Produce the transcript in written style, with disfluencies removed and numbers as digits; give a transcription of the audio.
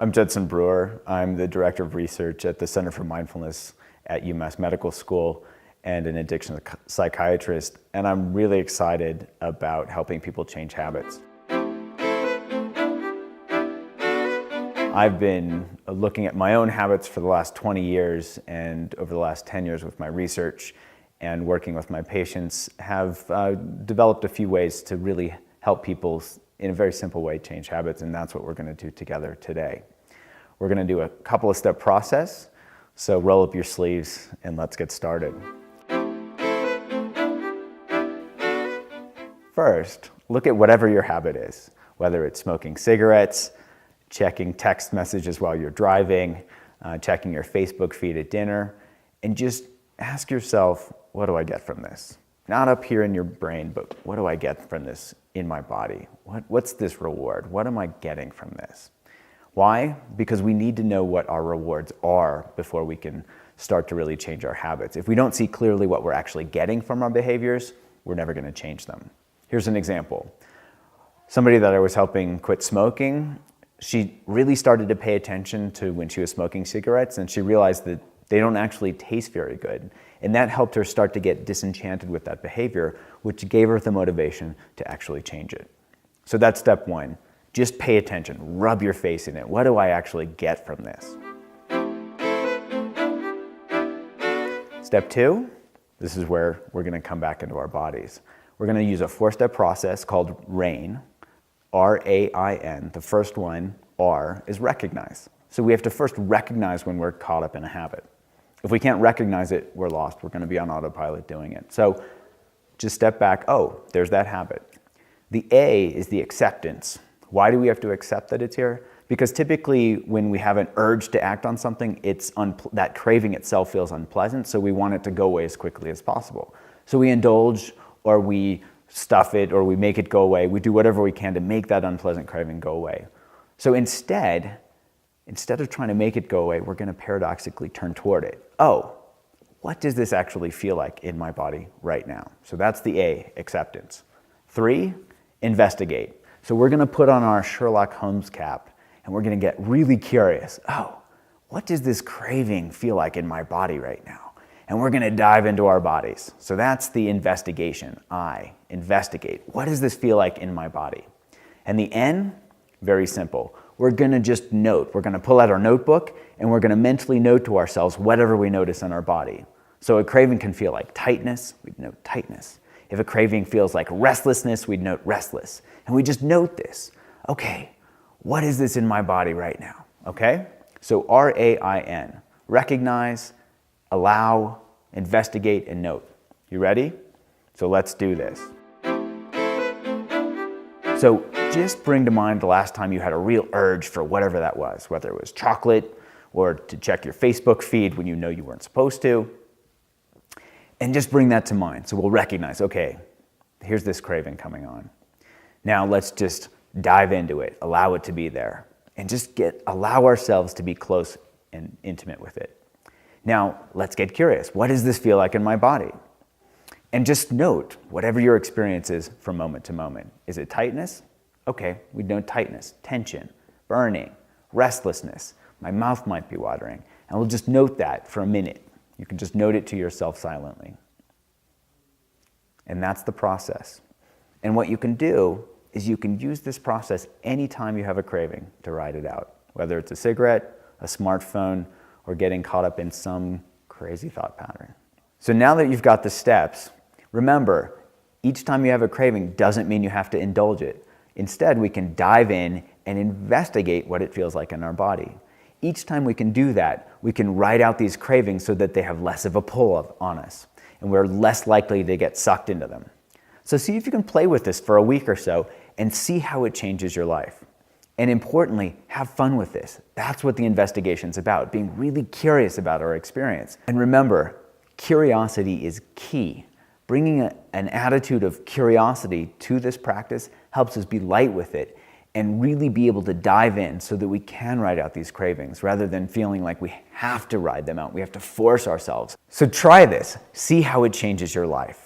I'm Judson Brewer. I'm the Director of Research at the Center for Mindfulness at UMass Medical School and an addiction psychiatrist, and I'm really excited about helping people change habits. I've been looking at my own habits for the last 20 years, and over the last 10 years with my research and working with my patients have developed a few ways to really help people in a very simple way change habits, and that's what we're going to do together today. We're going to do a couple of step process, so roll up your sleeves and let's get started. First, look at whatever your habit is, whether it's smoking cigarettes, checking text messages while you're driving, checking your Facebook feed at dinner, and just ask yourself, what do I get from this? Not up here in your brain, but what do I get from this in my body? What's this reward? What am I getting from this? Why? Because we need to know what our rewards are before we can start to really change our habits. If we don't see clearly what we're actually getting from our behaviors, we're never going to change them. Here's an example. Somebody that I was helping quit smoking, she really started to pay attention to when she was smoking cigarettes, and she realized that they don't actually taste very good. And that helped her start to get disenchanted with that behavior, which gave her the motivation to actually change it. So that's step one. Just pay attention, rub your face in it. What do I actually get from this? Step two, this is where we're going to come back into our bodies. We're going to use a four-step process called RAIN, R-A-I-N. The first one, R, is recognize. So we have to first recognize when we're caught up in a habit. If we can't recognize it, we're lost. We're going to be on autopilot doing it. So just step back. Oh, there's that habit. The A is the acceptance. Why do we have to accept that it's here? Because typically when we have an urge to act on something, that craving itself feels unpleasant, so we want it to go away as quickly as possible. So we indulge, or we stuff it, or we make it go away. We do whatever we can to make that unpleasant craving go away. So instead of trying to make it go away, we're going to paradoxically turn toward it. Oh, what does this actually feel like in my body right now? So that's the A, acceptance. 3, investigate. So we're going to put on our Sherlock Holmes cap and we're going to get really curious. Oh, what does this craving feel like in my body right now? And we're going to dive into our bodies. So that's the investigation. I, investigate. What does this feel like in my body? And the N, very simple. We're going to just note. We're going to pull out our notebook and we're going to mentally note to ourselves whatever we notice in our body. So a craving can feel like tightness, we'd note tightness. If a craving feels like restlessness, we'd note restless. And we just note this. Okay, what is this in my body right now? Okay? So R-A-I-N. Recognize, allow, investigate, and note. You ready? So let's do this. So just bring to mind the last time you had a real urge for whatever that was, whether it was chocolate or to check your Facebook feed when you know you weren't supposed to. And just bring that to mind. So we'll recognize, okay, here's this craving coming on. Now let's just dive into it, allow it to be there, and just allow ourselves to be close and intimate with it. Now let's get curious. What does this feel like in my body? And just note whatever your experience is from moment to moment. Is it tightness? Okay, we note tightness, tension, burning, restlessness. My mouth might be watering. And we'll just note that for a minute. You can just note it to yourself silently. And that's the process. And what you can do is you can use this process anytime you have a craving to ride it out, whether it's a cigarette, a smartphone, or getting caught up in some crazy thought pattern. So now that you've got the steps, remember, each time you have a craving doesn't mean you have to indulge it. Instead, we can dive in and investigate what it feels like in our body. Each time we can do that, we can write out these cravings so that they have less of a pull on us, and we're less likely to get sucked into them. So see if you can play with this for a week or so and see how it changes your life. And importantly, have fun with this. That's what the investigation's about, being really curious about our experience. And remember, curiosity is key. Bringing an attitude of curiosity to this practice helps us be light with it and really be able to dive in so that we can ride out these cravings rather than feeling like we have to ride them out. We have to force ourselves. So try this. See how it changes your life.